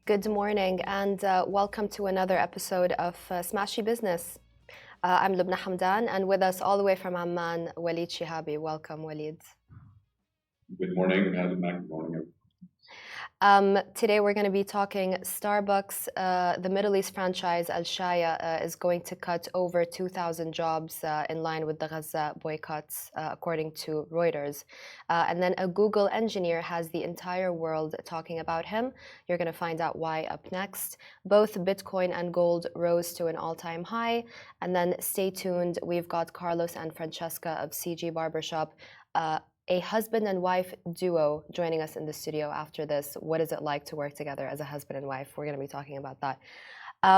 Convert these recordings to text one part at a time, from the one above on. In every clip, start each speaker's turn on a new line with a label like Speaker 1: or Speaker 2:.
Speaker 1: Good morning and welcome to another episode of Smashy Business. I'm Lubna Hamdan and with us all the way from Amman, Walid Shihabi. Welcome, Walid.
Speaker 2: Good morning, Adam. Good morning.
Speaker 1: Today we're going to be talking Starbucks. The Middle East franchise AlShaya is going to cut over 2,000 jobs in line with the Gaza boycotts, according to Reuters. And then a Google engineer has the entire world talking about him. You're going to find out why up next. Both Bitcoin and gold rose to an all-time high. And then stay tuned. We've got Carlos and Francesca of CG Barbershop. A husband and wife duo joining us in the studio after this. What is it like to work together as a husband and wife? We're going to be talking about that.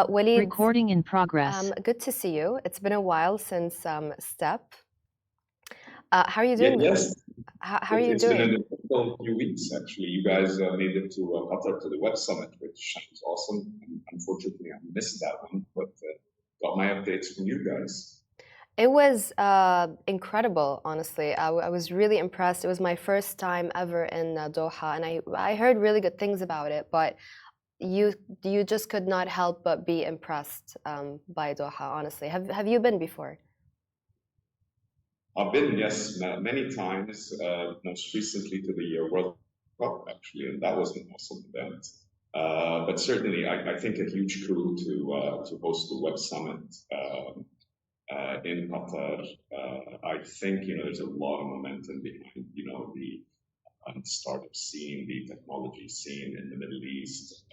Speaker 1: Walid,
Speaker 3: recording in progress.
Speaker 1: Good to see you. It's been a while since Step. How are you doing?
Speaker 2: Yes.
Speaker 1: How are you doing?
Speaker 2: It's been a difficult few weeks, actually. You guys made it to Qatar to the Web Summit, which was awesome. Unfortunately, I missed that one, but got my updates from you guys.
Speaker 1: It was incredible, honestly. I was really impressed. It was my first time ever in Doha, and I heard really good things about it. But you just could not help but be impressed by Doha, honestly. Have you been before?
Speaker 2: I've been, yes, many times. Most recently to the World Cup, actually, and that was an awesome event. But certainly, I think a huge coup to host the Web Summit. In Qatar, I think there's a lot of momentum behind the startup scene, the technology scene in the Middle East.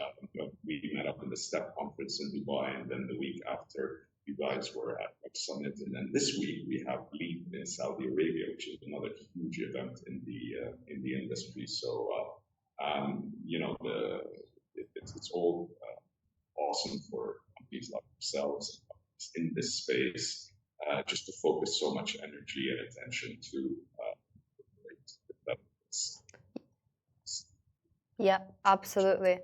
Speaker 2: We met up in the STEP conference in Dubai, and then the week after, you guys were at Web Summit, and then this week we have LEAP in Saudi Arabia, which is another huge event in the industry. So it's all awesome for companies like yourselves in this space, just to focus so much energy and attention to developments.
Speaker 1: Yeah, absolutely.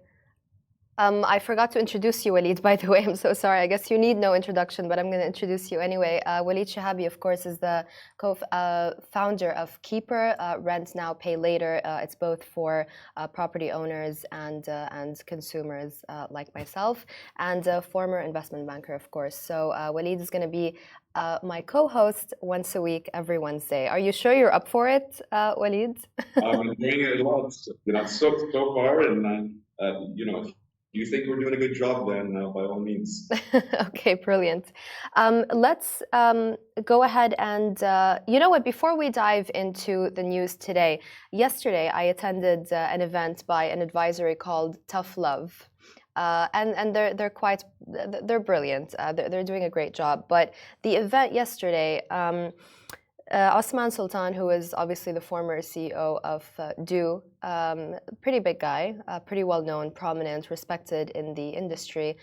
Speaker 1: I forgot to introduce you, Walid, by the way. I'm so sorry. I guess you need no introduction, but I'm going to introduce you anyway. Walid Shihabi, of course, is the co-founder of Keeper, Rent Now, Pay Later. It's both for property owners and consumers like myself, and a former investment banker, of course. So Walid is going to be my co-host once a week, every Wednesday. Are you sure you're up for it, Walid?
Speaker 2: I'm doing a lot, so far, and you think we're doing a good job, then by all means.
Speaker 1: Okay, brilliant. Let's go ahead and, you know what, before we dive into the news today, yesterday I attended an event by an advisory called Tough Love. And they're brilliant. They're doing a great job. But the event yesterday, Osman Sultan, who is obviously the former CEO of Do, pretty big guy, pretty well known, prominent, respected in the industry.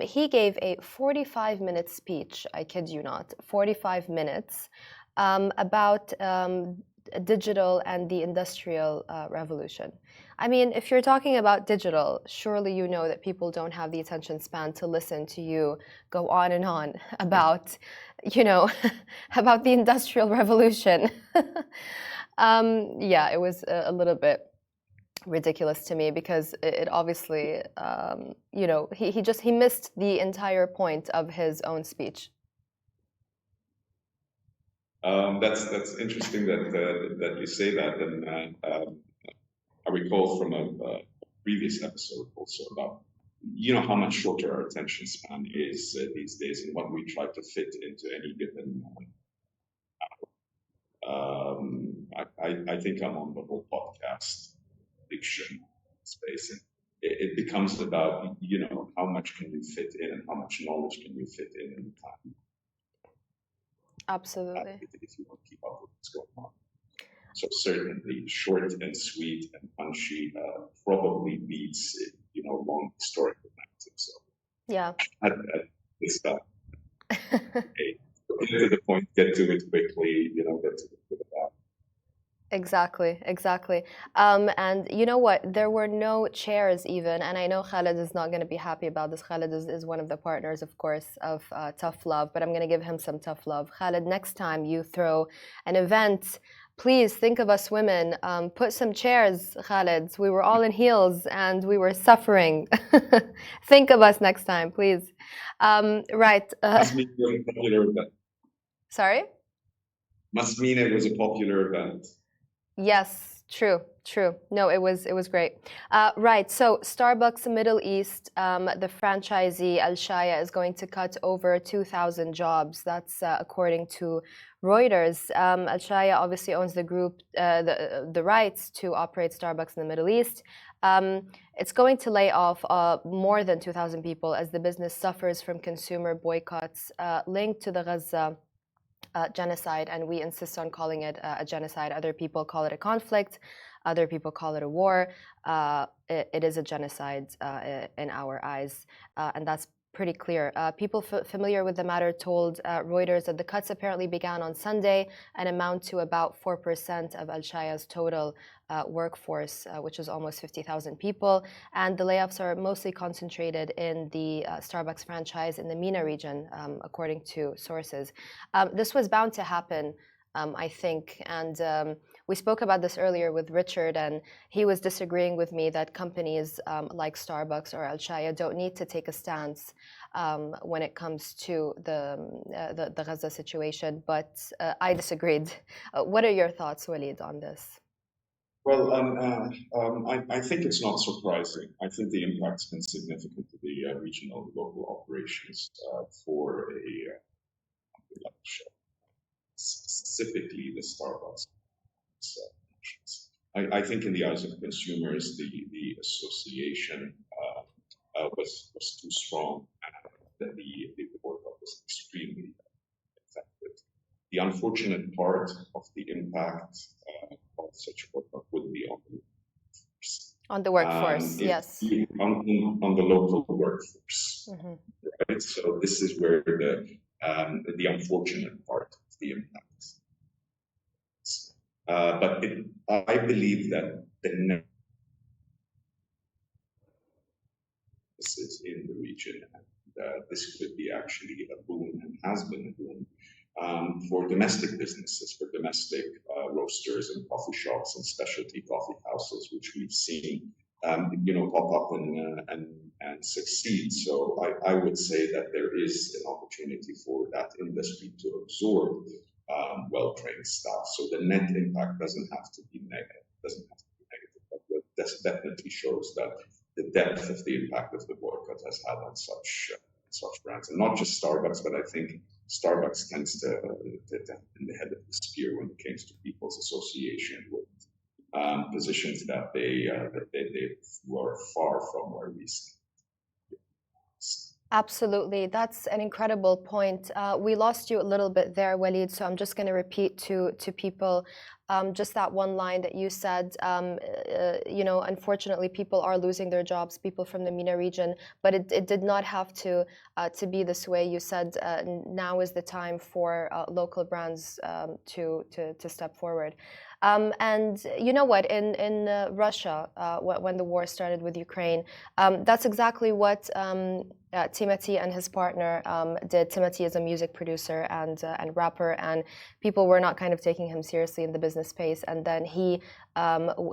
Speaker 1: He gave a 45-minute speech, I kid you not, 45 minutes, about digital and the industrial revolution. I mean, if you're talking about digital, surely you know that people don't have the attention span to listen to you go on and on about, about the industrial revolution. Yeah, it was a little bit ridiculous to me because it obviously, he missed the entire point of his own speech.
Speaker 2: That's interesting that you say that, and I recall from a previous episode also about how much shorter our attention span is these days, and what we try to fit into any given hour. I think I'm on the whole podcast fiction space, and it becomes about how much can you fit in and how much knowledge can you fit in time.
Speaker 1: Absolutely.
Speaker 2: If you want to keep up with what's going on. So certainly short and sweet and punchy probably beats long historical narrative. So
Speaker 1: yeah,
Speaker 2: it's that. Okay. Get to the point, get to it quickly, get to the back.
Speaker 1: Exactly. And you know what? There were no chairs even, and I know Khaled is not going to be happy about this. Khaled is one of the partners, of course, of Tough Love, but I'm going to give him some tough love. Khaled, next time you throw an event, please think of us women. Put some chairs, Khaled. We were all in heels and we were suffering. Think of us next time, please. Right.
Speaker 2: Must mean it was a popular event.
Speaker 1: Sorry?
Speaker 2: Must mean it was a popular event.
Speaker 1: Yes, true, true. No, it was great. Right. So Starbucks Middle East, the franchisee AlShaya is going to cut over 2,000 jobs. That's according to Reuters. AlShaya obviously owns the group, the rights to operate Starbucks in the Middle East. It's going to lay off more than 2,000 people as the business suffers from consumer boycotts linked to the Gaza genocide, and we insist on calling it a genocide. Other people call it a conflict, other people call it a war. It is a genocide in our eyes, and that's pretty clear. People familiar with the matter told Reuters that the cuts apparently began on Sunday and amount to about 4% of AlShaya's total workforce, which is almost 50,000 people. And the layoffs are mostly concentrated in the Starbucks franchise in the MENA region, according to sources. This was bound to happen, I think. And we spoke about this earlier with Richard, and he was disagreeing with me that companies like Starbucks or AlShaya don't need to take a stance when it comes to the Gaza situation. But I disagreed. What are your thoughts, Walid, on this?
Speaker 2: Well, I think it's not surprising. I think the impact's been significant to the regional and local operations for like specifically the Starbucks. I think in the eyes of consumers, the association was too strong, and the boycott was extremely effective. The unfortunate part of the impact of such a boycott would be on the workforce.
Speaker 1: On the workforce, yes.
Speaker 2: On the local workforce, right? So this is where the unfortunate part of the impact. But I believe that the is in the region, and this could be actually a boon, and has been a boon for domestic businesses, for domestic roasters and coffee shops and specialty coffee houses, which we've seen, pop up and succeed. So I would say that there is an opportunity for that industry to absorb well-trained staff. So the net impact doesn't have to be negative. But this definitely shows that the depth of the impact of the boycott has had on such brands, and not just Starbucks, but I think Starbucks tends to in the head of the spear when it comes to people's association with positions that they were far from where we stand.
Speaker 1: Absolutely. That's an incredible point. We lost you a little bit there, Walid, so I'm just going to repeat to people just that one line that you said. Unfortunately, people are losing their jobs, people from the MENA region, but it did not have to be this way. You said now is the time for local brands to step forward. And you know what? In Russia, when the war started with Ukraine, that's exactly what Timothy and his partner did. Timothy is a music producer and rapper, and people were not kind of taking him seriously in the business space. And then he,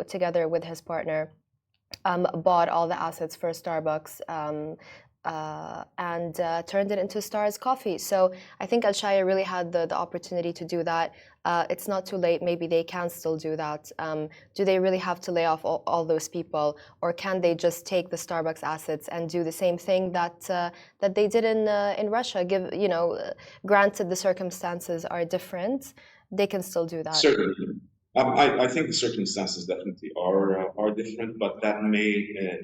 Speaker 1: together with his partner, bought all the assets for Starbucks. And turned it into Stars Coffee. So I think AlShaya really had the opportunity to do that. It's not too late. Maybe they can still do that. Do they really have to lay off all those people, or can they just take the Starbucks assets and do the same thing that they did in Russia? Granted the circumstances are different, they can still do that.
Speaker 2: Certainly. I think the circumstances definitely are different, but that may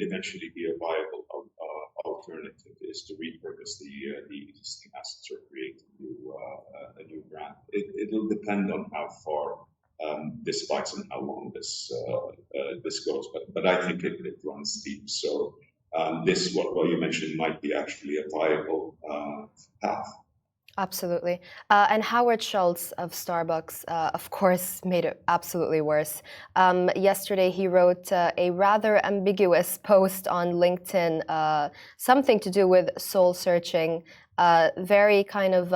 Speaker 2: eventually be a viable alternative, is to repurpose the existing assets or create a new brand. It'll depend on how far this fights and how long this goes, but I think it runs deep. So what you mentioned might be actually a viable path.
Speaker 1: Absolutely. And Howard Schultz of Starbucks, of course, made it absolutely worse. Yesterday, he wrote a rather ambiguous post on LinkedIn, something to do with soul searching, very kind of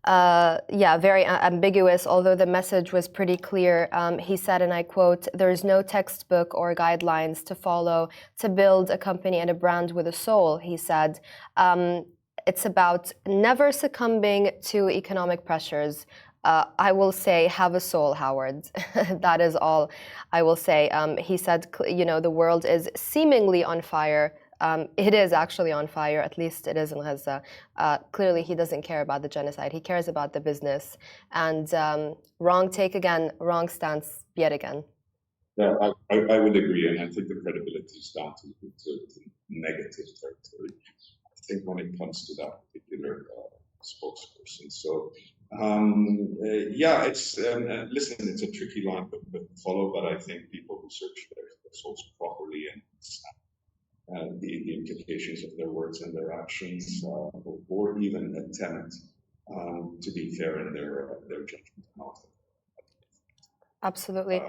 Speaker 1: Yeah, very ambiguous, although the message was pretty clear. He said, and I quote, "There is no textbook or guidelines to follow to build a company and a brand with a soul," he said. It's about never succumbing to economic pressures. I will say, have a soul, Howard. That is all I will say. He said, the world is seemingly on fire. It is actually on fire, at least it is in Gaza. Clearly, he doesn't care about the genocide. He cares about the business. And wrong take again, wrong stance yet again.
Speaker 2: Yeah, I would agree, and I think the credibility is down to negative territory. I think when it comes to that particular spokesperson. So, yeah, it's listen, it's a tricky line to follow, but I think people who search their souls properly and the implications of their words and their actions, or even attempt to be fair in their judgment.
Speaker 1: Absolutely.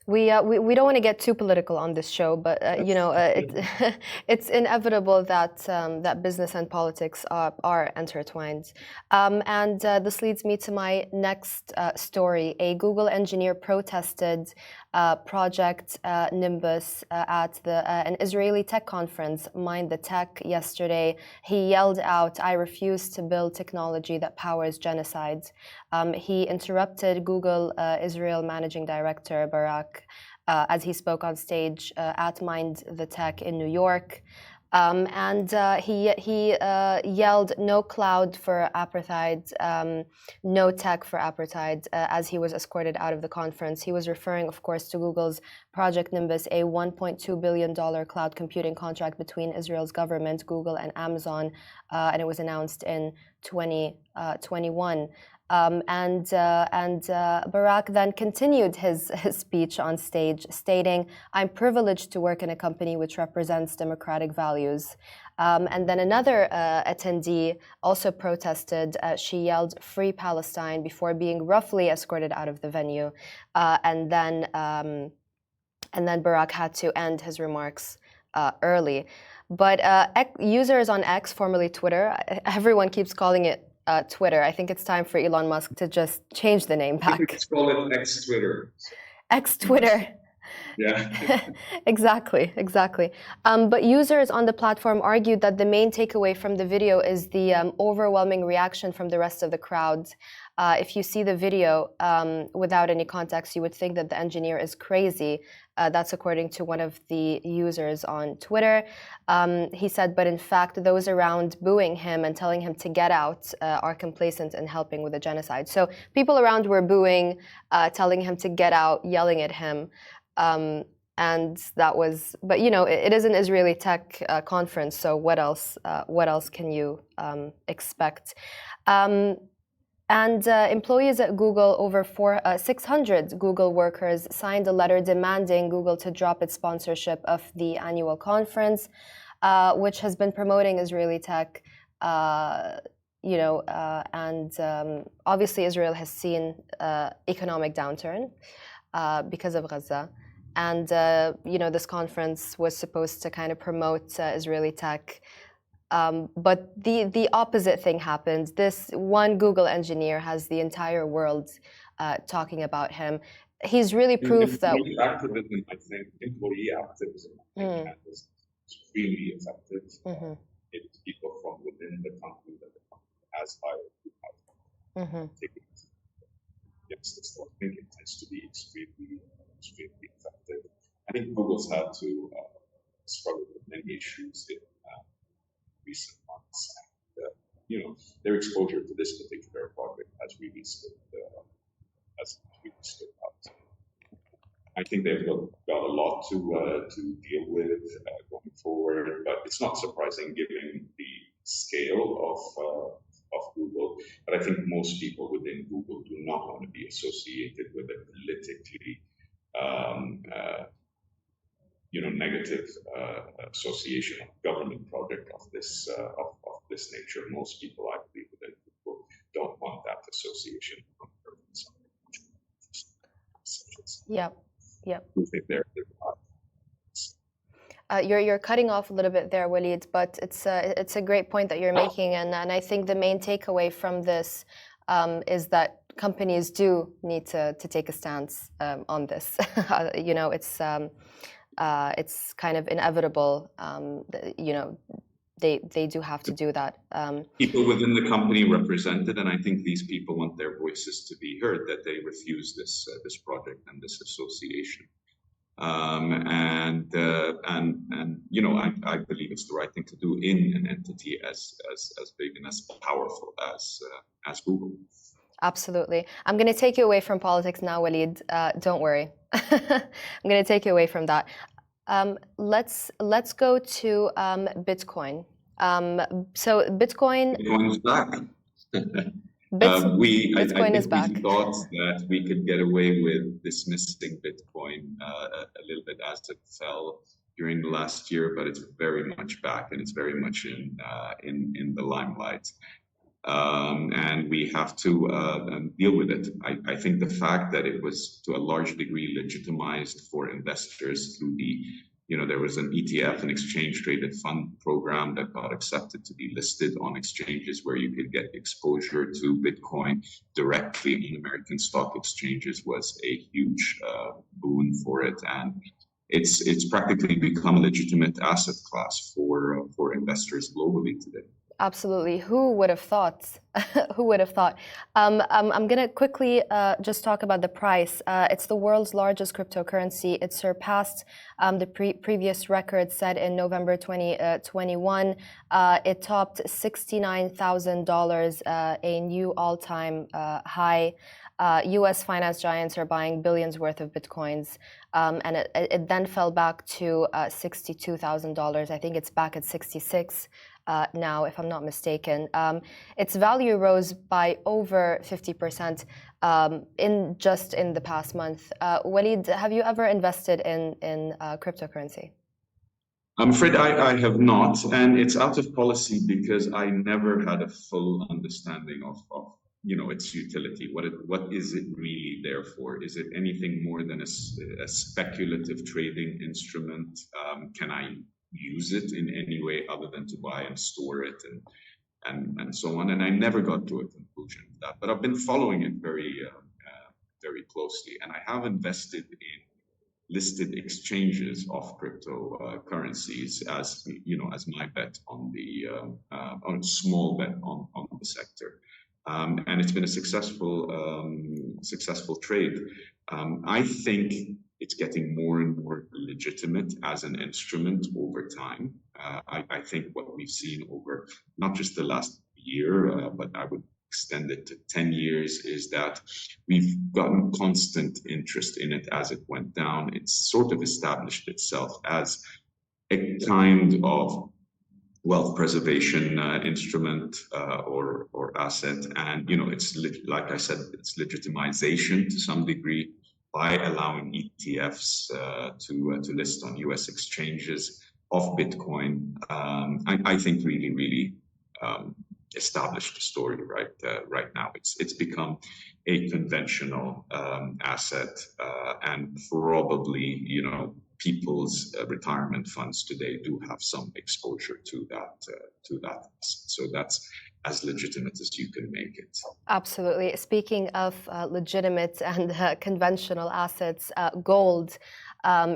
Speaker 1: We don't want to get too political on this show, but it's inevitable that that business and politics are intertwined. And this leads me to my next story. A Google engineer protested Project Nimbus at an Israeli tech conference, Mind the Tech, yesterday. He yelled out, "I refuse to build technology that powers genocide." He interrupted Google Israel managing director Barak as he spoke on stage at Mind the Tech in New York. And he yelled, "No cloud for apartheid, no tech for apartheid," as he was escorted out of the conference. He was referring, of course, to Google's Project Nimbus, a $1.2 billion cloud computing contract between Israel's government, Google, and Amazon, and it was announced in 2021. Barak then continued his speech on stage, stating, "I'm privileged to work in a company which represents democratic values." And then another attendee also protested. She yelled, "Free Palestine," before being roughly escorted out of the venue. And then Barak had to end his remarks early. But users on X, formerly Twitter, everyone keeps calling it Twitter. I think it's time for Elon Musk to just change the name back.
Speaker 2: Let's call it X-Twitter.
Speaker 1: X-Twitter.
Speaker 2: Yeah.
Speaker 1: Exactly. But users on the platform argued that the main takeaway from the video is the overwhelming reaction from the rest of the crowd. If you see the video without any context, you would think that the engineer is crazy. That's according to one of the users on Twitter. He said, but in fact, those around booing him and telling him to get out are complacent in helping with the genocide. So people around were booing, telling him to get out, yelling at him. And that was, but it is an Israeli tech conference, so what else can you expect? And employees at Google, over 600 Google workers, signed a letter demanding Google to drop its sponsorship of the annual conference, which has been promoting Israeli tech. And obviously Israel has seen economic downturn because of Gaza. And this conference was supposed to kind of promote Israeli tech. But the opposite thing happened. This one Google engineer has the entire world talking about him. He's really proof that
Speaker 2: activism, I think, employee activism, is extremely effective. It's people from within the company that the company has hired who have taken against this. So I think it tends to be extremely effective. I think Google's had to struggle with many issues in recent months, and their exposure to this particular project has really stood out. I think they've got a lot to deal with going forward, but it's not surprising given the scale of Google. But I think most people within Google do not want to be associated with a politically negative association of government project of this nature. Most people, I believe, within Google don't want that association.
Speaker 1: Yep.
Speaker 2: Who think they're
Speaker 1: You're cutting off a little bit there, Walid, but it's a great point that you're making, and I think the main takeaway from this is that companies do need to take a stance on this. You know, it's kind of inevitable. You know, they do have to do that.
Speaker 2: People within the company represented, and I think these people want their voices to be heard, that they refuse this project and this association. And you know, I believe it's the right thing to do in an entity as big and as powerful as Google.
Speaker 1: Absolutely. I'm going to take you away from politics now, Walid. Don't worry. I'm going to take you away from that. Let's go to Bitcoin. So Bitcoin.
Speaker 2: Bitcoin is back.
Speaker 1: Bitcoin is back.
Speaker 2: We thought that we could get away with dismissing Bitcoin a little bit as it fell during the last year, but it's very much back and it's very much in the limelight. And we have to deal with it. I think the fact that it was to a large degree legitimized for investors through the, you know, there was an ETF, an exchange traded fund program that got accepted to be listed on exchanges where you could get exposure to Bitcoin directly on American stock exchanges was a huge boon for it. And it's practically become a legitimate asset class for investors globally today.
Speaker 1: Absolutely. Who would have thought? Who would have thought? I'm going to quickly just talk about the price. It's the world's largest cryptocurrency. It surpassed the previous record set in November 2021. It topped $69,000, a new all-time high. U.S. finance giants are buying billions worth of Bitcoins. And it then fell back to $62,000. I think it's back at 66. Now, if I'm not mistaken. Its value rose by over 50% in the past month. Walid, have you ever invested in cryptocurrency?
Speaker 2: I'm afraid I have not, and it's out of policy because I never had a full understanding of you know, its utility. What is it really there for? Is it anything more than a speculative trading instrument? Can I use it in any way other than to buy and store it and so on? And I never got to a conclusion of that, but I've been following it very closely, and I have invested in listed exchanges of cryptocurrencies as, you know, as my bet on the on a small bet on the sector, and it's been a successful trade. I think it's getting more and more legitimate as an instrument over time. I think what we've seen over not just the last year, but I would extend it to 10 years, is that we've gotten constant interest in it as it went down. It's sort of established itself as a kind of wealth preservation instrument or asset. And, you know, it's like I said, it's legitimization to some degree by allowing ETFs to list on US exchanges of Bitcoin. I think really established the story right now. It's become a conventional asset, and probably, you know, people's retirement funds today do have some exposure to that. So that's as legitimate as you can make it.
Speaker 1: Absolutely. Speaking of legitimate and conventional assets, gold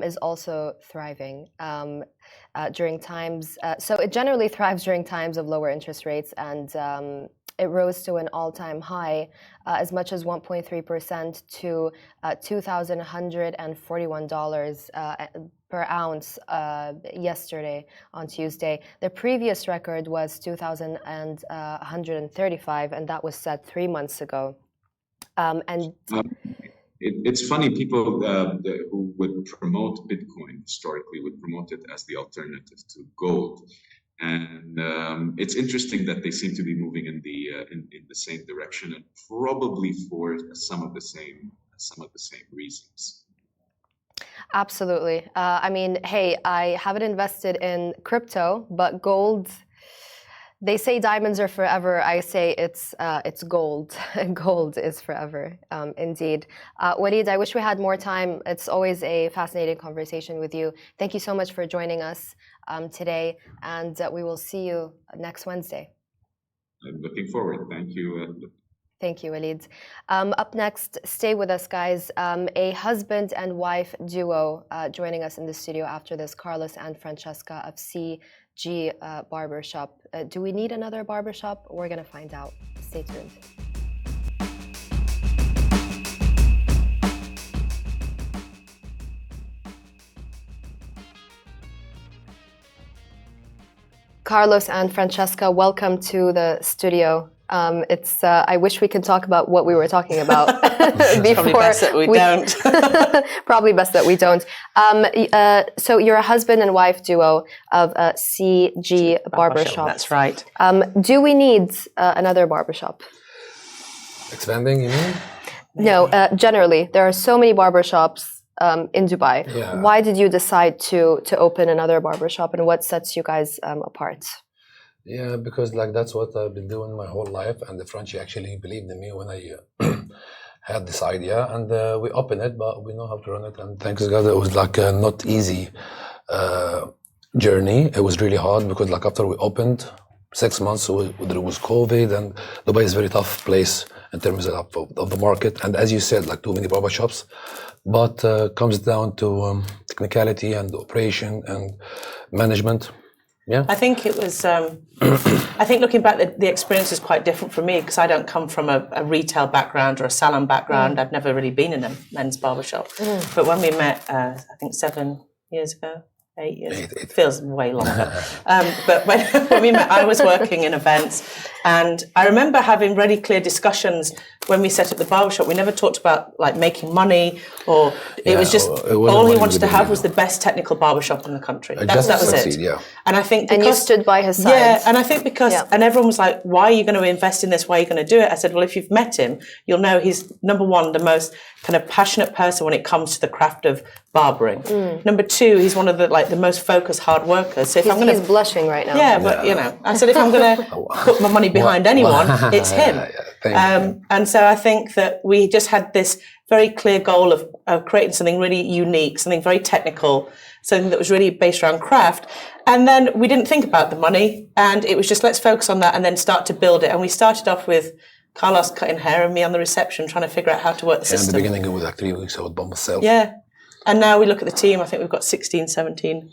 Speaker 1: is also thriving during times. So it generally thrives during times of lower interest rates, and it rose to an all-time high, as much as 1.3% to $2,141 per ounce yesterday on Tuesday. The previous record was 2,135, and that was set 3 months ago.
Speaker 2: It's funny, people who would promote Bitcoin historically would promote it as the alternative to gold. And it's interesting that they seem to be moving in the same direction, and probably for some of the same reasons.
Speaker 1: Absolutely. I mean, hey, I haven't invested in crypto, but gold They say diamonds are forever. I say it's gold. Gold is forever, indeed. Walid, I wish we had more time. It's always a fascinating conversation with you. Thank you so much for joining us today, and we will see you next Wednesday.
Speaker 2: I'm looking forward. Thank you.
Speaker 1: Thank you, Walid. Up next, stay with us, guys. A husband and wife duo joining us in the studio after this, Carlos and Francesca of CG Barbershop. Do we need another barbershop? We're going to find out. Stay tuned. Carlos and Francesca, welcome to the studio. I wish we could talk about what we were talking about before.
Speaker 3: Probably best that we don't.
Speaker 1: Probably best that we don't. So you're a husband and wife duo of CG Barbershop.
Speaker 3: That's right.
Speaker 1: Do we need another barbershop?
Speaker 4: Expanding, you mean?
Speaker 1: No, generally. There are so many barbershops in Dubai.
Speaker 4: Yeah.
Speaker 1: Why did you decide to open another barbershop, and what sets you guys apart?
Speaker 4: Yeah, because like that's what I've been doing my whole life, and the Frenchie actually believed in me when I had this idea, and we opened it, but we know how to run it, and thanks God it was like a not easy journey. It was really hard because like after we opened, 6 months there was COVID, and Dubai is a very tough place in terms of the market, and as you said, like too many barbershops, but comes down to technicality and operation and management. Yeah,
Speaker 3: I think it was. I think looking back, the experience is quite different for me because I don't come from a retail background or a salon background. I've never really been in a men's barbershop. But when we met, I think 7 years ago, 8 years, it feels way longer. But when we met, I was working in events, and I remember having really clear discussions when we set up the barbershop. We never talked about like making money, or it was just all he wanted to have was the best technical barbershop in the country. That was it.
Speaker 4: Yeah.
Speaker 3: And I think
Speaker 1: and you stood by his side.
Speaker 3: Yeah, and I think because and everyone was like, "Why are you going to invest in this? Why are you going to do it?" I said, "Well, if you've met him, you'll know he's number one, the most kind of passionate person when it comes to the craft of barbering. Number two, he's one of the most focused, hard workers. So if I'm going to,
Speaker 1: he's blushing right now.
Speaker 3: Yeah, but you know, I said if I'm going to put my money behind anyone, it's him. And so I think that we just had this very clear goal of creating something really unique, something very technical, something that was really based around craft. And then we didn't think about the money, and it was just let's focus on that and then start to build it. And we started off with Carlos cutting hair and me on the reception trying to figure out how to work the system.
Speaker 4: In the beginning, it was like 3 weeks I would by myself.
Speaker 3: Yeah. And now we look at the team, I think we've got 16, 17.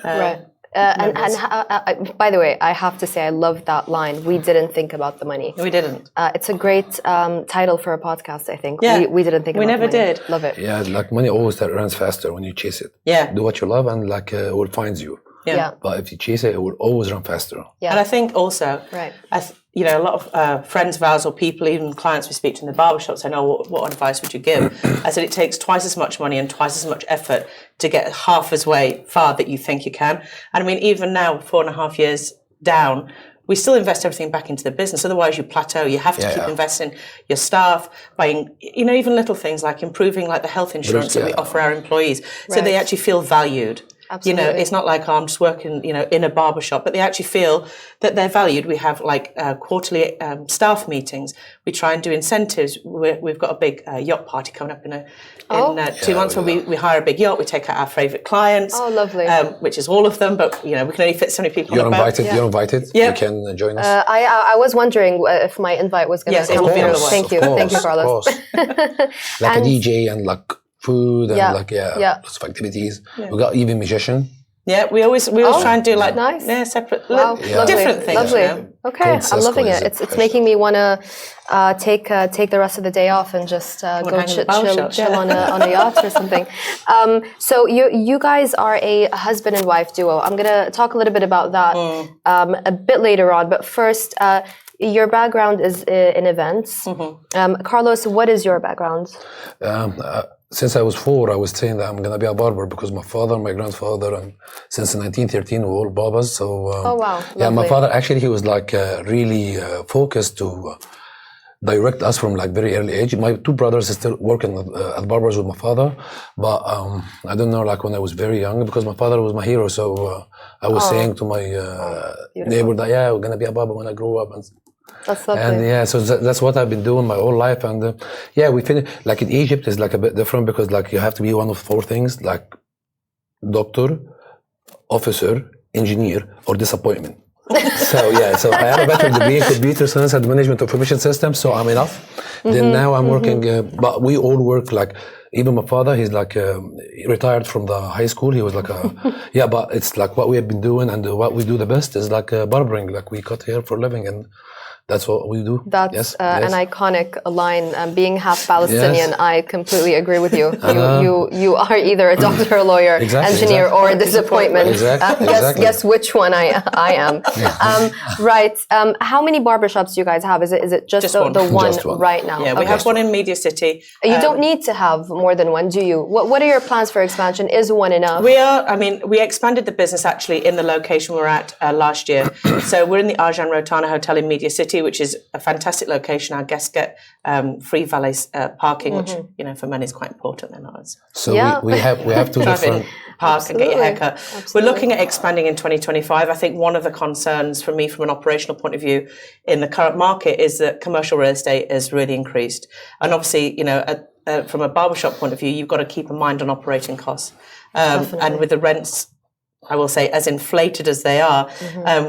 Speaker 1: Right. And by the way, I have to say, I love that line. We didn't think about the money.
Speaker 3: We didn't.
Speaker 1: It's a great title for a podcast, I think.
Speaker 3: Yeah.
Speaker 1: We didn't think about
Speaker 3: the money. We never did.
Speaker 1: Love it.
Speaker 4: Yeah, like money always runs faster when you chase it.
Speaker 3: Yeah.
Speaker 4: Do what you love and like it will find you.
Speaker 3: Yeah.
Speaker 4: But if you chase it, it will always run faster.
Speaker 3: Yeah. And I think also, a lot of friends of ours or people, even clients we speak to in the barbershop say, "No, what advice would you give?" I said, it takes twice as much money and twice as much effort to get half as way far that you think you can. And I mean, even now, 4.5 years down, we still invest everything back into the business. Otherwise, you plateau. You have to keep investing your staff, buying, even little things like improving like the health insurance that we offer our employees, so they actually feel valued.
Speaker 1: Absolutely.
Speaker 3: It's not like I'm just working, in a barbershop, but they actually feel that they're valued. We have like quarterly staff meetings. We try and do incentives. We've got a big yacht party coming up in 2 months where we hire a big yacht. We take out our favourite clients.
Speaker 1: Oh, lovely.
Speaker 3: Which is all of them, but we can only fit so many people on a boat.
Speaker 4: You're invited.
Speaker 3: Yeah.
Speaker 4: You can join us.
Speaker 1: I was wondering if my invite was going to come through. Thank you, Carlos.
Speaker 4: Like a DJ and like food and lots of activities. Yeah. We got even musician.
Speaker 3: Yeah, we always try and do like separate, different things.
Speaker 1: Lovely. Okay, I'm loving it. It's making me want to take the rest of the day off and just go chill on a yacht or something. So you guys are a husband and wife duo. I'm gonna talk a little bit about that a bit later on. But first, your background is in events. Carlos, what is your background?
Speaker 4: Since I was 4, I was saying that I'm going to be a barber because my father, my grandfather, and since 1913 we're all barbers. So
Speaker 1: oh wow!
Speaker 4: Yeah, my father actually he was like really focused to direct us from like very early age. My two brothers are still working at barbers with my father, but I don't know, like when I was very young, because my father was my hero. So I was saying to my neighbor that, yeah, we're gonna be a barber when I grow up. And
Speaker 1: That's lovely.
Speaker 4: And yeah, so that's what I've been doing my whole life. And yeah, we finished, like in Egypt is like a bit different because like you have to be one of four things, like doctor, officer, engineer, or disappointment. So yeah, so I have a bachelor's degree in computer science and management of information systems, so I'm enough. Then now I'm working, but we all work like, even my father, he's like retired from the high school. He was like yeah, but it's like what we have been doing and what we do the best is like barbering, like we cut hair for a living, and that's what we do.
Speaker 1: That's an iconic line. Being half Palestinian, I completely agree with you. You are either a doctor, a lawyer, engineer, or a disappointment. Guess which one I am. Right. How many barbershops do you guys have? Is it just the one right now?
Speaker 3: Yeah, we have one in Media City.
Speaker 1: You don't need to have more than one, do you? What are your plans for expansion? Is one enough?
Speaker 3: We expanded the business actually in the location we're at last year. So we're in the Arjan Rotana Hotel in Media City, which is a fantastic location. Our guests get free valet parking, which for men is quite important. They're not as
Speaker 4: so we have two different
Speaker 3: park and get your haircut. Absolutely. We're looking at expanding in 2025. I think one of the concerns for me from an operational point of view in the current market is that commercial real estate has really increased, and obviously from a barbershop point of view, you've got to keep a mind on operating costs, and with the rents, I will say, as inflated as they are,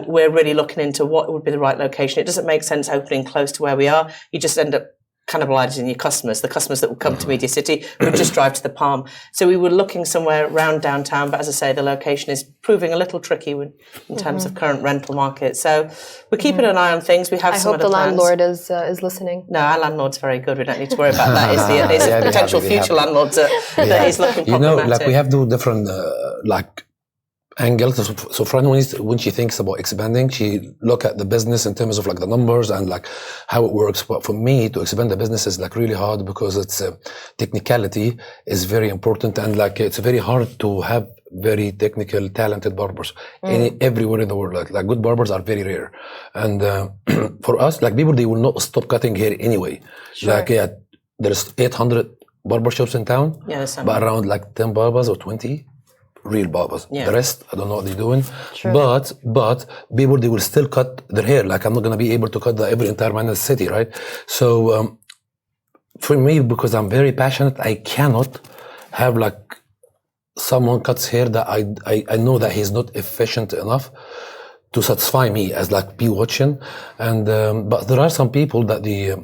Speaker 3: we're really looking into what would be the right location. It doesn't make sense opening close to where we are. You just end up cannibalizing your customers. The customers that will come to Media City would just drive to the Palm. So we were looking somewhere around downtown, but as I say, the location is proving a little tricky in terms of current rental market. So we're keeping an eye on things. We have
Speaker 1: I hope the landlord is listening.
Speaker 3: No, our landlord's very good. We don't need to worry about that. It's the potential future landlords that he's looking problematic.
Speaker 4: Like we have two different angles. So Fran, when she thinks about expanding, she look at the business in terms of like the numbers and like how it works. But for me, to expand the business is like really hard because it's technicality is very important, and like it's very hard to have very technical, talented barbers everywhere in the world. Like good barbers are very rare, and for us, like people, they will not stop cutting hair anyway. Sure. Like there's 800 barbershops in town, but around like 10 barbers or 20. Real barbers. The rest, I don't know what they're doing. Sure. But people, they will still cut their hair. Like I'm not gonna be able to cut every entire man in the city, right? So for me, because I'm very passionate, I cannot have like someone cuts hair that I know that he's not efficient enough to satisfy me as like be watching. And but there are some people that they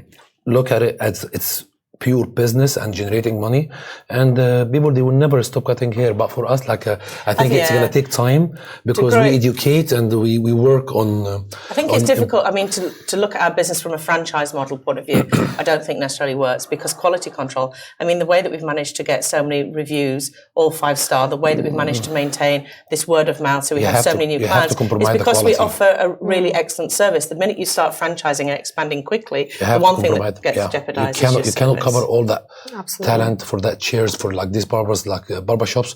Speaker 4: look at it as it's pure business and generating money, and people, they will never stop cutting hair. But for us, like I think it's going to take time because we educate and we work on.
Speaker 3: I think it's difficult. I mean, to look at our business from a franchise model point of view, I don't think necessarily works because quality control. I mean, the way that we've managed to get so many reviews, all 5-star, the way that we've managed to maintain this word of mouth, so we have so many new clients, is because we offer a really excellent service. The minute you start franchising and expanding quickly, the one thing that gets jeopardized is
Speaker 4: you cannot cover all that talent for that chairs for like these barbers, like barbershops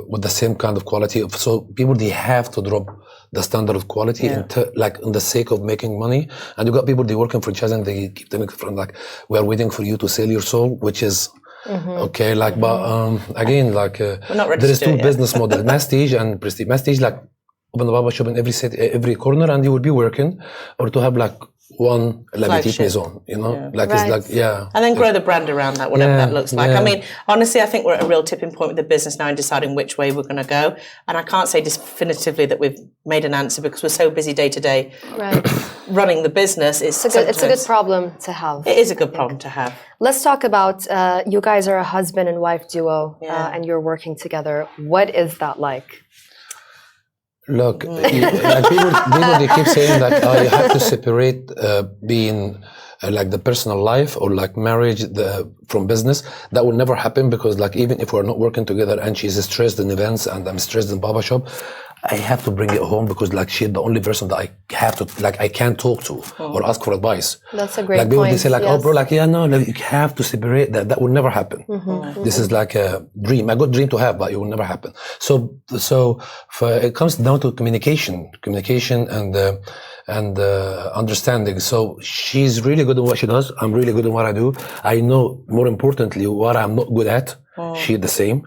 Speaker 4: with the same kind of quality. So people, they have to drop the standard of quality like in the sake of making money. And you got people, they work in franchising, they keep telling from like, we are waiting for you to sell your soul, which is okay, like, but again, like there is two business models, Mastige and Prestige. Mastige, like open the barbershop in every city, every corner, and you will be working, or to have like one la boutique maison, it's like,
Speaker 3: and then grow the brand around that, whatever that looks like. I mean, honestly, I think we're at a real tipping point with the business now in deciding which way we're going to go. And I can't say definitively that we've made an answer because we're so busy day to day running the business. It's a
Speaker 1: good problem to have.
Speaker 3: It is a good problem to have.
Speaker 1: Let's talk about you guys are a husband and wife duo, and you're working together. What is that like?
Speaker 4: Look, like people, they keep saying that you have to separate being like the personal life or like marriage from business. That will never happen because like even if we're not working together and she's stressed in events and I'm stressed in barbershop, I have to bring it home because like she's the only person that I have to like I can't talk to or ask for advice.
Speaker 1: That's a great
Speaker 4: like people,
Speaker 1: point.
Speaker 4: They say like, oh bro, like you have to separate that. That will never happen. This is like a dream, a good dream to have, but it will never happen. So it comes down to communication and and understanding. So she's really good at what she does. I'm really good at what I do. I know, more importantly, what I'm not good at. She's the same.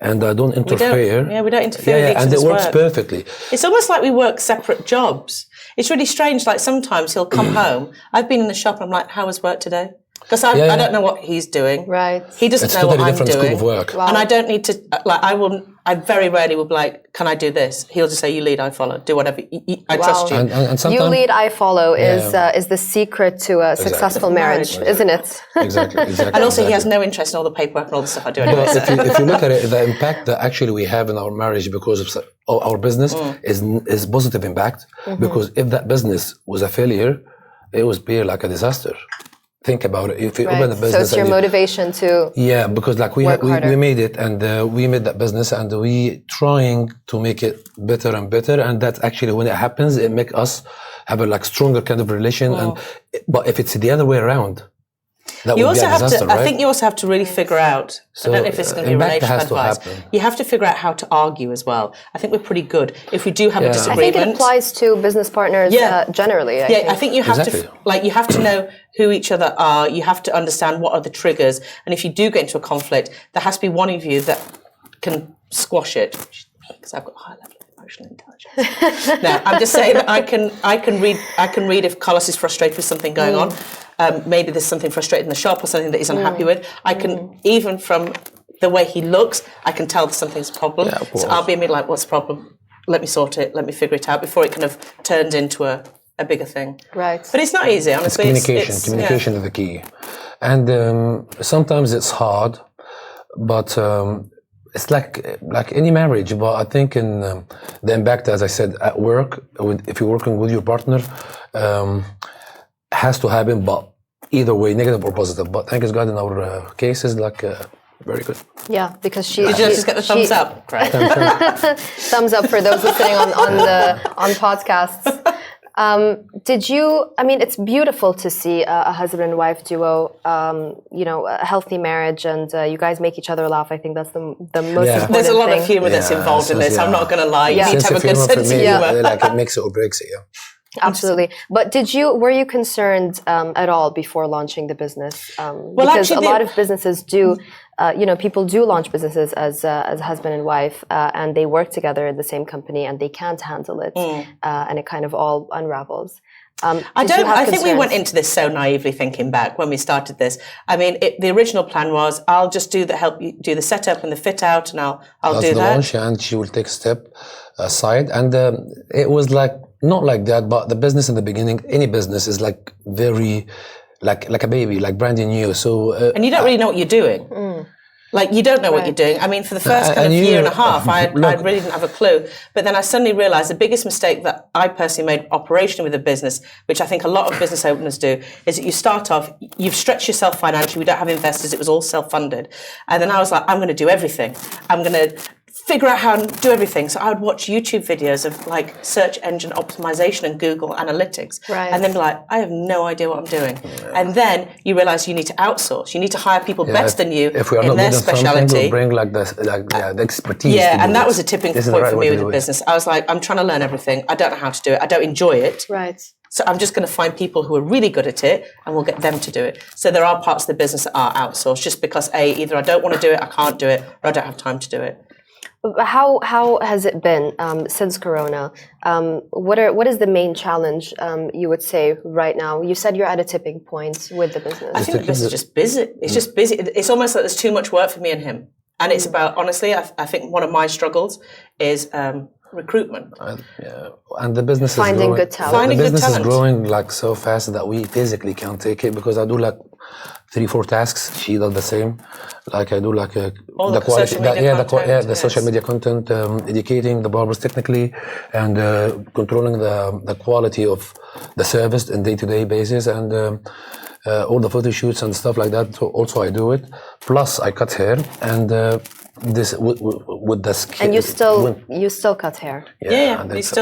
Speaker 4: And I don't interfere.
Speaker 3: We don't interfere with each
Speaker 4: and it
Speaker 3: other's
Speaker 4: works
Speaker 3: work.
Speaker 4: perfectly.
Speaker 3: It's almost like we work separate jobs. It's really strange. Like sometimes he'll come home. I've been in the shop and I'm like, how was work today? Because I don't know what he's doing.
Speaker 1: Right.
Speaker 3: He doesn't
Speaker 4: It's
Speaker 3: know
Speaker 4: totally
Speaker 3: what I'm
Speaker 4: different
Speaker 3: doing.
Speaker 4: scope of work.
Speaker 1: Wow.
Speaker 3: And I don't need to, like, I very rarely will be like, can I do this? He'll just say, you lead, I follow. Do whatever. I trust you.
Speaker 4: And sometimes,
Speaker 1: You lead, I follow is the secret to a successful marriage, isn't it?
Speaker 4: Exactly.
Speaker 3: And also he has no interest in all the paperwork and all the stuff I do anyway.
Speaker 4: But if you look at it, the impact that actually we have in our marriage because of our business is positive impact. Because if that business was a failure, it would be like a disaster. Think about it. If you open a business,
Speaker 1: so it's your motivation to
Speaker 4: because like we made it, and we made that business, and we trying to make it better and better, and that's actually when it happens, it make us have a like stronger kind of relation. But if it's the other way around, that
Speaker 3: You
Speaker 4: would be
Speaker 3: also
Speaker 4: a
Speaker 3: have
Speaker 4: disaster,
Speaker 3: to,
Speaker 4: right?
Speaker 3: I think you also have to really figure out, I don't know if this is going to be
Speaker 4: impact
Speaker 3: relationship
Speaker 4: has to
Speaker 3: advice.
Speaker 4: happen.
Speaker 3: You have to figure out how to argue as well. I think we're pretty good. If we do have a
Speaker 1: I
Speaker 3: disagreement.
Speaker 1: think it applies to business partners generally.
Speaker 3: I think you have
Speaker 4: Exactly.
Speaker 3: you have to know who each other are. You have to understand what are the triggers. And if you do get into a conflict, there has to be one of you that can squash it. Because I've got a high level of emotional intelligence. No, I'm just saying that I can read if Carlos is frustrated with something going on. Maybe there's something frustrated in the shop or something that he's unhappy with. I can, even from the way he looks, I can tell that something's a problem. So I'll be like, what's the problem? Let me sort it. Let me figure it out before it kind of turns into a bigger thing.
Speaker 1: Right.
Speaker 3: But it's not easy, honestly.
Speaker 4: Communication. Communication is the key. And sometimes it's hard, but it's like any marriage. But I think in the impact, as I said, at work, if you're working with your partner, has to happen, but either way, negative or positive. But thank God in our cases, very good.
Speaker 1: Yeah, because she.
Speaker 3: Did you just get the thumbs up? Great.
Speaker 1: Thumbs up for those listening on podcasts. Did you? I mean, it's beautiful to see a husband and wife duo. A healthy marriage, and you guys make each other laugh. I think that's the most important
Speaker 3: There's a lot
Speaker 1: thing.
Speaker 3: of humour that's involved in this. I'm not going to lie. You need to have a good sense of humour.
Speaker 4: Like it makes it or breaks it. Yeah.
Speaker 1: Absolutely. But were you concerned at all before launching the business? Because
Speaker 3: actually,
Speaker 1: a lot of businesses do, people do launch businesses as husband and wife, and they work together in the same company, and they can't handle it, and it kind of all unravels.
Speaker 3: I think we went into this so naively thinking back when we started this. I mean, the original plan was, I'll just help you do the setup and the fit out, and I'll do that.
Speaker 4: Launch, and she will take a step aside. And it was like, not like that, but the business in the beginning, any business is like very, like a baby, like brand new. So
Speaker 3: and you don't really know what you're doing. Like, you don't know what you're doing. I mean, for the first kind of year and a half, I really didn't have a clue. But then I suddenly realized the biggest mistake that I personally made operationally with a business, which I think a lot of business owners do, is that you start off, you've stretched yourself financially, we don't have investors, it was all self-funded. And then I was like, I'm going to do everything. I'm going to figure out how to do everything. So I would watch YouTube videos of like search engine optimization and Google Analytics.
Speaker 1: Right.
Speaker 3: And then be like, I have no idea what I'm doing. Yeah. And then you realize you need to outsource. You need to hire people better than you
Speaker 4: if we are
Speaker 3: in
Speaker 4: not
Speaker 3: their speciality.
Speaker 4: We'll bring the expertise.
Speaker 3: Yeah, and that was a tipping point for me with the
Speaker 4: business.
Speaker 3: business. I was like, I'm trying to learn everything. I don't know how to do it. I don't enjoy it.
Speaker 1: Right.
Speaker 3: So I'm just going to find people who are really good at it, and we'll get them to do it. So there are parts of the business that are outsourced, just because either I don't want to do it, I can't do it, or I don't have time to do it.
Speaker 1: How has it been since Corona? What is the main challenge you would say right now? You said you're at a tipping point with the business.
Speaker 3: I think the business is just busy. It's just busy. It's almost like there's too much work for me and him. And it's about, honestly, I think one of my struggles is recruitment.
Speaker 4: And the business
Speaker 1: finding
Speaker 4: is growing.
Speaker 1: good talent.
Speaker 4: The business is growing like so fast that we physically can't take it, because I do like 3-4 tasks. She does the same. Like I do like the quality, the social media content, educating the barbers technically, and controlling the quality of the service on day-to-day basis, and all the photo shoots and stuff like that. So also I do it. Plus I cut hair, and this with the skin.
Speaker 1: And you still cut hair.
Speaker 3: Yeah,
Speaker 4: and
Speaker 3: he's
Speaker 4: it's,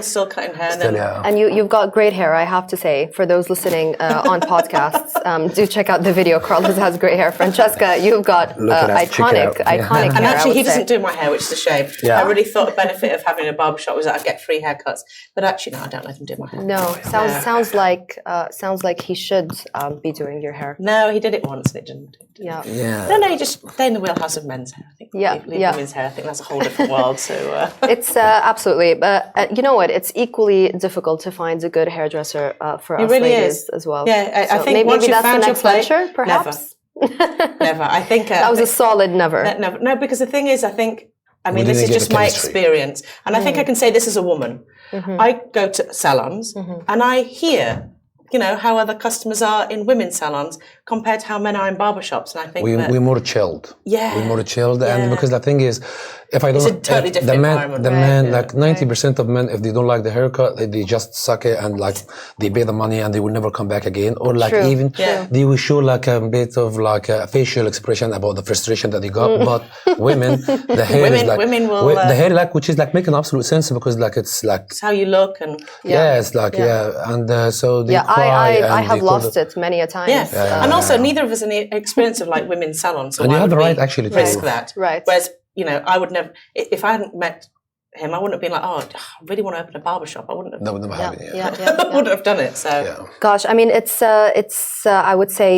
Speaker 3: still cutting hair.
Speaker 4: still,
Speaker 3: and then,
Speaker 4: yeah.
Speaker 1: And you've got great hair, I have to say. For those listening on podcasts, do check out the video. Carlos has great hair. Francesca, you've got
Speaker 4: Look at that chick hair.
Speaker 1: iconic
Speaker 3: And
Speaker 1: hair.
Speaker 3: actually, he
Speaker 1: I would say.
Speaker 3: doesn't do my hair, which is a shame.
Speaker 4: Yeah.
Speaker 3: I really thought the benefit of having a barbershop was that I get free haircuts. But actually, no, I don't let him do my hair.
Speaker 1: No, sounds like he should be doing your hair.
Speaker 3: No, he did it once and it didn't.
Speaker 1: Yeah.
Speaker 4: Yeah.
Speaker 3: No, you just stay in the wheelhouse of men's hair. I think.
Speaker 1: Yeah,
Speaker 3: Leave
Speaker 1: yeah.
Speaker 3: women's hair. I think that's a whole different world. So
Speaker 1: It's absolutely, but you know what? It's equally difficult to find a good hairdresser for us
Speaker 3: really
Speaker 1: ladies
Speaker 3: is.
Speaker 1: as well.
Speaker 3: Yeah, I
Speaker 1: So
Speaker 3: think
Speaker 1: maybe
Speaker 3: once you've
Speaker 1: that's the
Speaker 3: found your
Speaker 1: next
Speaker 3: place,
Speaker 1: venture, perhaps.
Speaker 3: never. I think
Speaker 1: That was a solid never.
Speaker 3: never. No, because the thing is, I think. I mean,
Speaker 4: We
Speaker 3: this
Speaker 4: didn't
Speaker 3: is
Speaker 4: get
Speaker 3: just
Speaker 4: the
Speaker 3: my
Speaker 4: chemistry.
Speaker 3: experience, and I think I can say this as a woman. I go to salons and I hear, how other customers are in women's salons compared to how men are in barbershops, and I think
Speaker 4: We're more chilled.
Speaker 3: Yeah.
Speaker 4: We're more chilled, and
Speaker 3: Yeah.
Speaker 4: because the thing is, if I don't,
Speaker 3: It's a totally
Speaker 4: if
Speaker 3: different environment.
Speaker 4: the
Speaker 3: Right,
Speaker 4: man,
Speaker 3: yeah.
Speaker 4: like 90% of men, if they don't like the haircut, they just suck it and like they pay the money and they will never come back again, or like
Speaker 1: True.
Speaker 4: even
Speaker 3: Yeah.
Speaker 4: they will show like a bit of like a facial expression about the frustration that they got. But women, the hair is like
Speaker 3: Women will,
Speaker 4: the hair like which is like making absolute sense because like it's like
Speaker 3: it's how you look and
Speaker 4: it's like and so they
Speaker 1: Yeah,
Speaker 4: cry and
Speaker 1: I have
Speaker 4: they call
Speaker 1: lost it many a time.
Speaker 3: yeah. And also neither of us any experience of like women's salons, so
Speaker 4: And you
Speaker 3: why
Speaker 4: have the
Speaker 3: would
Speaker 4: right
Speaker 3: we
Speaker 4: actually to-
Speaker 3: risk that.
Speaker 1: Right.
Speaker 3: Whereas I would never if I hadn't met him, I wouldn't have been like, I really want to open a barbershop. I wouldn't have.
Speaker 4: That would never happen.
Speaker 3: I wouldn't have done it. So
Speaker 1: Gosh, I mean, it's I would say,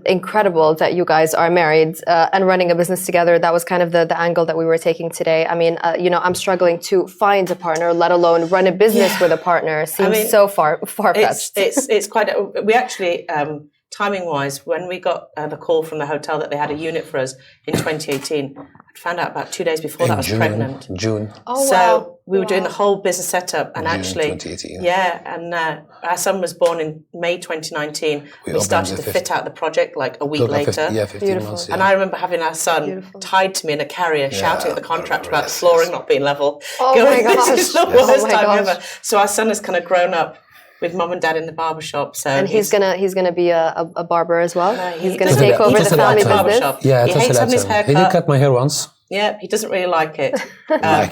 Speaker 1: incredible that you guys are married and running a business together. That was kind of the angle that we were taking today. I mean, I'm struggling to find a partner, let alone run a business with a partner. Seems so far-fetched.
Speaker 3: it's quite. We actually. Timing wise, when we got the call from the hotel that they had a unit for us in 2018, I found out about 2 days before that I was pregnant.
Speaker 4: June.
Speaker 1: Oh,
Speaker 3: So
Speaker 1: wow.
Speaker 3: we were doing the whole business setup, and
Speaker 4: June
Speaker 3: actually,
Speaker 4: 2018.
Speaker 3: and our son was born in May 2019. We
Speaker 4: opened
Speaker 3: started
Speaker 4: the
Speaker 3: to fit out the project like a week
Speaker 4: Took like
Speaker 3: later.
Speaker 4: 15
Speaker 1: Beautiful.
Speaker 4: months.
Speaker 3: And I remember having our son tied to me in a carrier, shouting at the contractor about the flooring not being level.
Speaker 1: Oh
Speaker 3: going,
Speaker 1: my gosh.
Speaker 3: This is the
Speaker 1: Yes.
Speaker 3: worst
Speaker 1: Oh my
Speaker 3: time
Speaker 1: gosh.
Speaker 3: ever. So our son has kind of grown up with mum and dad in the barbershop. So
Speaker 1: And he's gonna be a barber as well. He's gonna
Speaker 3: doesn't-
Speaker 1: take
Speaker 3: he
Speaker 1: over the
Speaker 3: doesn't
Speaker 1: family
Speaker 3: like
Speaker 1: business.
Speaker 3: barbershop.
Speaker 4: Yeah,
Speaker 3: he hates having his hair
Speaker 4: He did
Speaker 3: cut.
Speaker 4: cut my hair once.
Speaker 3: Yeah, he doesn't really like it.
Speaker 4: yeah.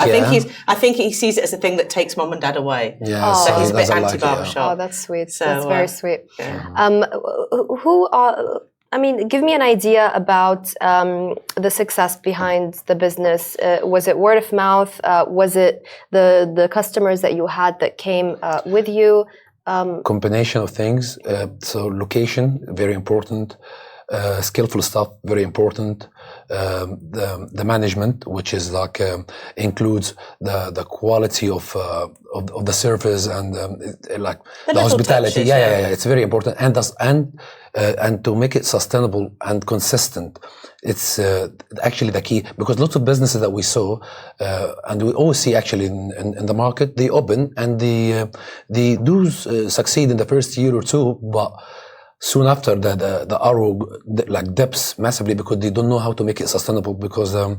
Speaker 3: I think he sees it as a thing that takes mum and dad away.
Speaker 4: Yeah,
Speaker 3: So
Speaker 4: so
Speaker 3: he's
Speaker 4: he
Speaker 3: a bit
Speaker 4: doesn't like it,
Speaker 3: anti-barbershop.
Speaker 1: Oh, that's sweet.
Speaker 3: So,
Speaker 1: That's very sweet.
Speaker 3: yeah.
Speaker 1: Who are? I mean, give me an idea about the success behind the business. Was it word of mouth? Was it the customers that you had that came with you?
Speaker 4: Combination of things. So location, very important. Skillful stuff, very important. The management, which is like includes the quality of the service and like the
Speaker 3: little
Speaker 4: hospitality.
Speaker 3: touches,
Speaker 4: Yeah. It's very important, and to make it sustainable and consistent. It's actually the key, because lots of businesses that we saw, and we always see actually in the market, they open and they do succeed in the first year or two, but soon after the arrow like dips massively because they don't know how to make it sustainable, because
Speaker 3: I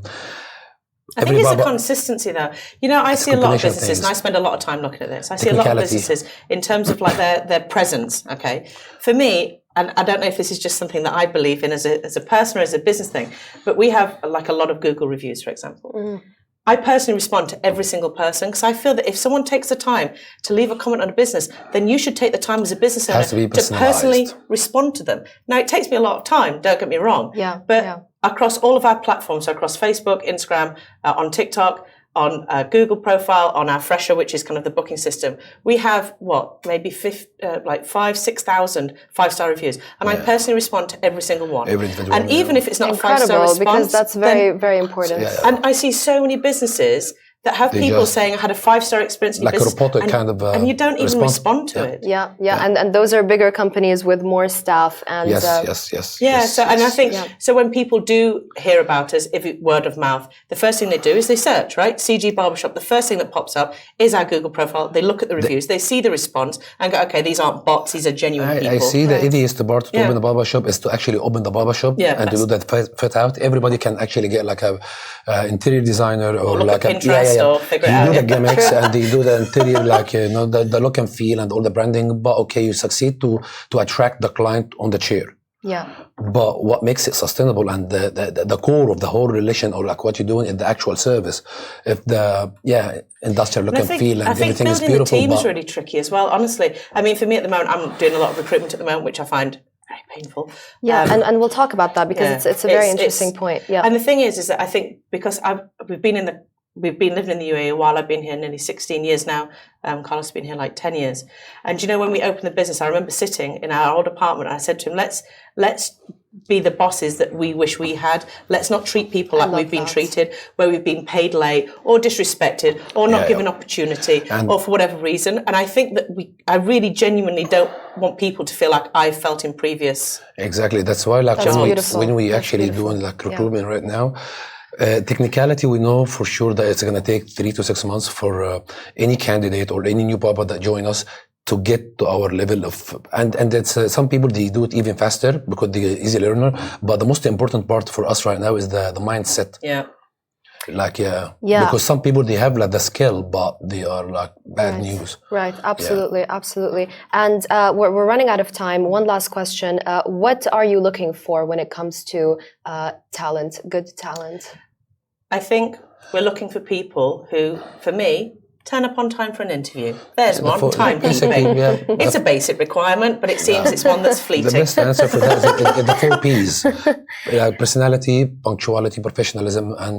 Speaker 3: think it's a consistency though. I see a lot of
Speaker 4: combination of
Speaker 3: businesses, and I
Speaker 4: things.
Speaker 3: spend a lot of time looking at this. I see a lot of
Speaker 4: Technicality.
Speaker 3: businesses in terms of like their presence. Okay, for me, and I don't know if this is just something that I believe in as a person or as a business thing, but we have like a lot of Google reviews, for example. I personally respond to every single person because I feel that if someone takes the time to leave a comment on a business, then you should take the time as a business owner
Speaker 4: Has to be
Speaker 3: to personally
Speaker 4: personalised.
Speaker 3: respond to them. Now, it takes me a lot of time, don't get me wrong.
Speaker 1: Yeah,
Speaker 3: But
Speaker 1: yeah.
Speaker 3: across all of our platforms, so across Facebook, Instagram, on TikTok, on Google profile, on our Fresher, which is kind of the booking system, we have maybe 5,000-6,000 5-star reviews, and I personally respond to every single one.
Speaker 4: Every individual
Speaker 3: and
Speaker 4: one,
Speaker 3: even if it's not a 5-star
Speaker 1: Incredible,
Speaker 3: response,
Speaker 1: because that's very, very important.
Speaker 4: Yeah.
Speaker 3: and I see so many businesses that have people
Speaker 4: just-
Speaker 3: saying I had a 5-star experience in your
Speaker 4: Like a
Speaker 3: business,
Speaker 4: robotic
Speaker 3: and,
Speaker 4: kind of,
Speaker 3: and you don't even
Speaker 4: response.
Speaker 3: respond to it.
Speaker 1: Yeah. And those are bigger companies with more staff and
Speaker 4: Yes.
Speaker 3: Yeah,
Speaker 4: yes,
Speaker 3: so and I
Speaker 4: yes.
Speaker 3: think so when people do hear about us, if it word of mouth, the first thing they do is they search, right? CG Barbershop, the first thing that pops up is our Google profile. They look at the reviews, they see the response and go, okay, these aren't bots, these are genuine people.
Speaker 4: I see the easiest part to open a barbershop is to actually open the barbershop
Speaker 3: Yeah,
Speaker 4: and to do that fit out. Everybody can actually get like a interior designer or
Speaker 3: look
Speaker 4: like
Speaker 3: at Pinterest or figure it
Speaker 4: you
Speaker 3: out.
Speaker 4: do the gimmicks and they do the interior like the look and feel and all the branding, but okay, you succeed to attract the client on the chair.
Speaker 1: Yeah.
Speaker 4: But what makes it sustainable and the core of the whole relation, or like what you're doing, is the actual service. If the industrial look and feel and everything is beautiful.
Speaker 3: I think building the team is really tricky as well. Honestly, I mean, for me at the moment, I'm doing a lot of recruitment at the moment, which I find very painful.
Speaker 1: Yeah, and we'll talk about that because it's a very interesting point. Yeah.
Speaker 3: And the thing is that I think because we've been living in the UAE a while. I've been here nearly 16 years now. Carlos has been here like 10 years. And you know, when we opened the business, I remember sitting in our old apartment and I said to him, let's be the bosses that we wish we had. Let's not treat people like we've been treated, where we've been paid late or disrespected or not given opportunity or for whatever reason. And I think that I really genuinely don't want people to feel like I felt in previous.
Speaker 4: Exactly. That's why like when we actually doing like recruitment right now, technicality, we know for sure that it's going to take 3 to 6 months for any candidate or any new barber that join us to get to our level of, and it's some people, they do it even faster because they're easy learner. But the most important part for us right now is the mindset.
Speaker 3: Yeah.
Speaker 4: Like, because some people, they have like the skill, but they are like bad news.
Speaker 1: Right. Absolutely. Absolutely. And we're running out of time. One last question. What are you looking for when it comes to talent, good talent?
Speaker 3: I think we're looking for people who, for me, turn up on time for an interview. There's one, timekeeping. It's a basic requirement, but it seems it's one that's fleeting.
Speaker 4: The best answer for that is the 4 Ps. Personality, punctuality, professionalism, and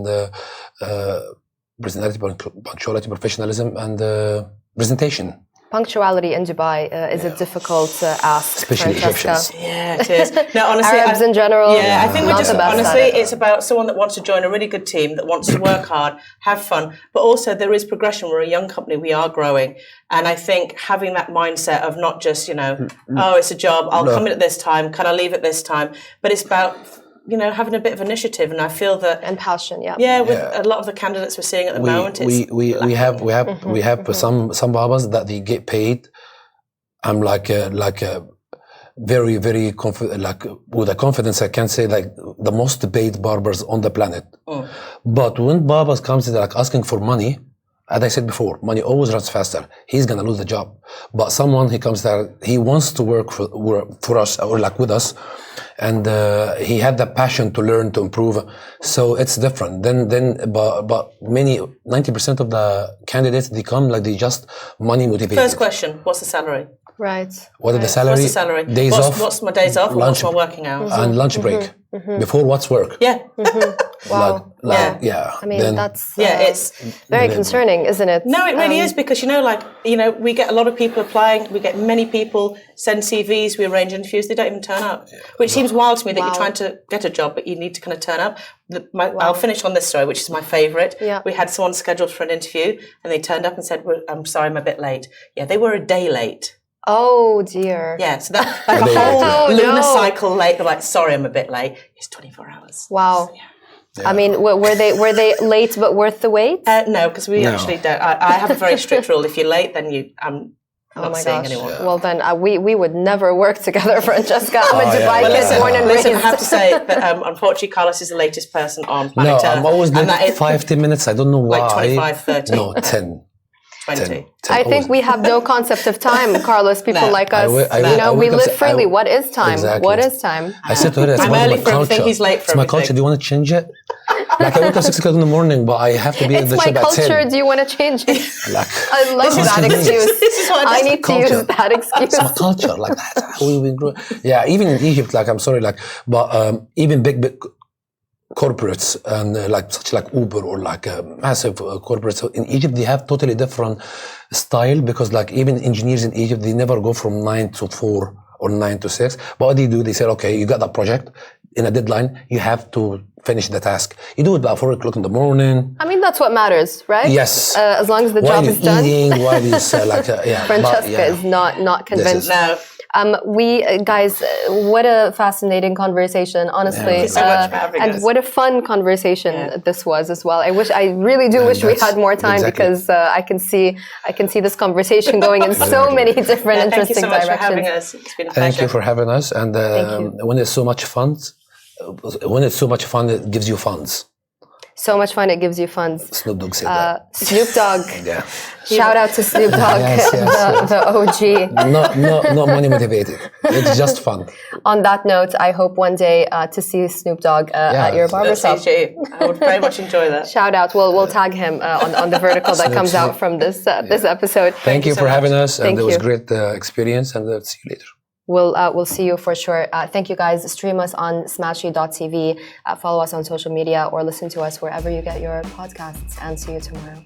Speaker 4: presentation.
Speaker 1: Punctuality in Dubai is a difficult ask,
Speaker 4: especially Egyptians.
Speaker 3: Yeah, it is. No, honestly,
Speaker 1: Arabs in general.
Speaker 3: Yeah, I think we're just honestly,
Speaker 1: it.
Speaker 3: it's about someone that wants to join a really good team, that wants to work hard, have fun, but also there is progression. We're a young company, we are growing, and I think having that mindset of not just oh, it's a job, I'll come in at this time, can I leave at this time, but it's about having a bit of initiative, and I feel that
Speaker 1: and passion,
Speaker 3: with a lot of the candidates we're seeing at the moment,
Speaker 4: we have some barbers that they get paid. I'm like very, very confident, like with a confidence I can say like the most paid barbers on the planet. But when barbers comes to like asking for money, as I said before, money always runs faster. He's gonna lose the job. But someone, he comes there, he wants to work for us or like with us, and he had the passion to learn, to improve. So it's different. But 90% of the candidates, they come like they just money motivated.
Speaker 3: First question: what's the salary?
Speaker 1: Right.
Speaker 4: What is the salary?
Speaker 3: What's the salary?
Speaker 4: Days off.
Speaker 3: What's my days off? What's my working hours?
Speaker 4: And lunch break. Before what's work?
Speaker 3: Yeah.
Speaker 1: Wow.
Speaker 4: I
Speaker 1: mean, that's
Speaker 3: it's
Speaker 1: very concerning, isn't it?
Speaker 3: No, it really is, because we get a lot of people applying. We get many people send CVs. We arrange interviews. They don't even turn up, which seems wild to me that you're trying to get a job, but you need to kind of turn up. I'll finish on this story, which is my favourite.
Speaker 1: Yeah.
Speaker 3: We had someone scheduled for an interview, and they turned up and said, "I'm sorry, I'm a bit late." Yeah, they were a day late.
Speaker 1: Oh dear.
Speaker 3: Yeah, so that like a whole lunar cycle late. They're like, "Sorry, I'm a bit late." It's 24 hours.
Speaker 1: Wow.
Speaker 3: So,
Speaker 1: I mean, were they late but worth the wait?
Speaker 3: No, because we actually don't. I have a very strict rule. If you're late, then I'm not seeing anyone.
Speaker 1: Well, then we would never work together, Francesca. I'm a Dubai kid, born and raised.
Speaker 3: Listen, I have to say that unfortunately, Carlos is the latest person on planet Earth.
Speaker 4: No, I'm always late 5-10 minutes. I don't know why.
Speaker 3: Like 25, 30.
Speaker 4: No, 10.
Speaker 3: 20.
Speaker 1: I think we have no concept of time, Carlos. People like us, we live freely. What is time?
Speaker 4: Exactly.
Speaker 1: What is time?
Speaker 4: I said to her,
Speaker 3: I'm early for everything, he's late for
Speaker 4: everything. It's my culture. Do you want to change it? Like I wake up 6 o'clock in the morning, but I have to be at the shop at 10.
Speaker 1: It's my culture. Do you want to change it? I love that excuse.
Speaker 3: This is what
Speaker 1: I need to use that excuse.
Speaker 4: It's my culture. Like that's how we grew. Yeah, even in Egypt, like I'm sorry, like, but even big corporates and such like Uber or like massive corporates in Egypt, they have totally different style, because like even engineers in Egypt, they never go from 9 to 4 or 9 to 6. But what they say, okay, you got that project in a deadline, you have to finish the task. You do it by 4 o'clock in the morning.
Speaker 1: I mean, that's what matters, right?
Speaker 4: Yes.
Speaker 1: As long as the job is done.
Speaker 4: While he's
Speaker 1: Francesca is not convinced.
Speaker 3: No.
Speaker 1: Guys, what a fascinating conversation, honestly.
Speaker 3: Thank you so much for having us.
Speaker 1: And what a fun conversation this was as well. I really do wish we had more time, because I can see this conversation going in so many different interesting directions.
Speaker 3: Thank you so much for having us. It's been a pleasure.
Speaker 4: Thank you for having us. And when it's so much fun, it gives you funds.
Speaker 1: So much fun, it gives you funds.
Speaker 4: Snoop Dogg said that.
Speaker 1: Snoop Dogg.
Speaker 4: Yeah.
Speaker 1: Shout out to Snoop Dogg,
Speaker 4: Yes,
Speaker 1: the OG.
Speaker 4: Not money motivated. It's just fun.
Speaker 1: On that note, I hope one day to see Snoop Dogg at your barbershop.
Speaker 3: I would very much enjoy that.
Speaker 1: Shout out. We'll tag him on the vertical that comes out from this episode.
Speaker 4: Thank you
Speaker 3: so
Speaker 4: for
Speaker 3: much.
Speaker 4: having us, and
Speaker 1: Thank
Speaker 4: it was
Speaker 1: you.
Speaker 4: great experience, and see you later.
Speaker 1: We'll see you for sure. Thank you guys. Stream us on smashy.tv. Follow us on social media or listen to us wherever you get your podcasts, and see you tomorrow.